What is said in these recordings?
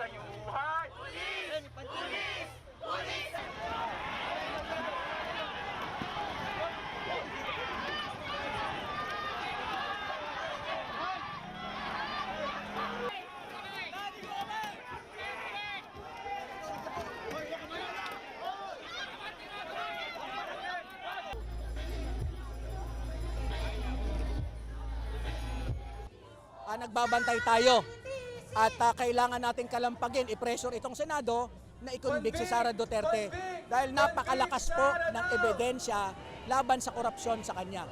Dayuhan! Pulis! Pulis! Pulis! Nagbabantay tayo at kailangan natin kalampagin, i-pressure itong Senado na i-convict si Sara Duterte dahil napakalakas po ng ebidensya laban sa korupsyon sa kanya.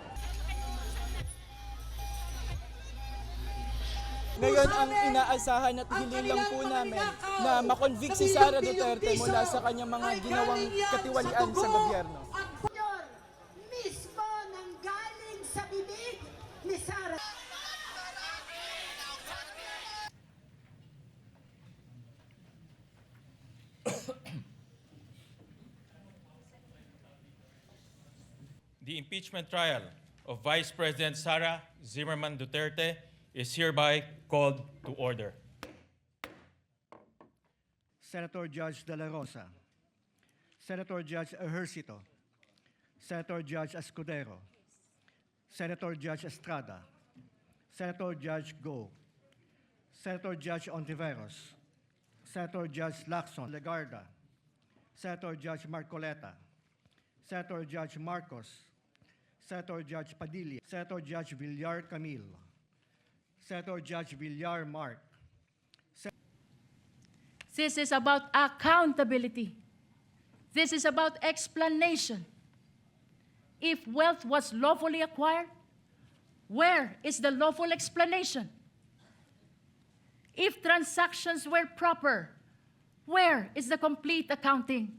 Ngayon ang inaasahan at hinilang po namin na makonvict si Sara Duterte mula sa kanyang mga ginawang katiwalian sa gobyerno. Mismo nang galing sa bibig ni Sara. The impeachment trial of Vice President Sara Zimmerman Duterte is hereby called to order. Senator Judge De La Rosa, Senator Judge Ejercito, Senator Judge Escudero, Senator Judge Estrada, Senator Judge Go, Senator Judge Ontiveros, Senator Judge Lacson Legarda, Senator Judge Marcoleta, Senator Judge Marcos, Senator Judge Padilla, Senator Judge Villar Camille, Senator Judge Villar Mark. This is about accountability. This is about explanation. If wealth was lawfully acquired, where is the lawful explanation? If transactions were proper, where is the complete accounting?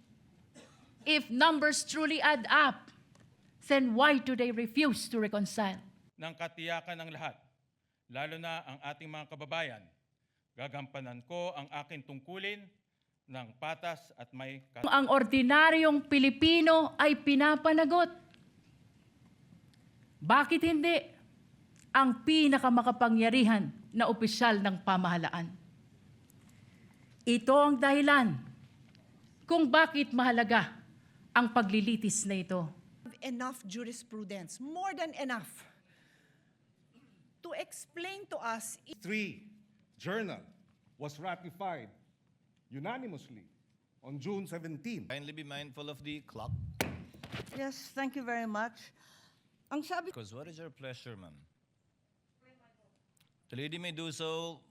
If numbers truly add up, then why do they refuse to reconcile? Ng katiyakan ng lahat, lalo na ang ating mga kababayan, gagampanan ko ang aking tungkulin ng patas at may Ang ordinaryong Pilipino ay pinapanagot. Bakit hindi ang pinakamakapangyarihan na opisyal ng pamahalaan? Ito ang dahilan kung bakit mahalaga ang paglilitis na ito. Enough jurisprudence, more than enough, to explain to us. 3 Journal was ratified unanimously on June 17. Kindly be mindful of the clock. Yes, thank you very much. Ang sabi Because what is your pleasure, ma'am? The lady may do so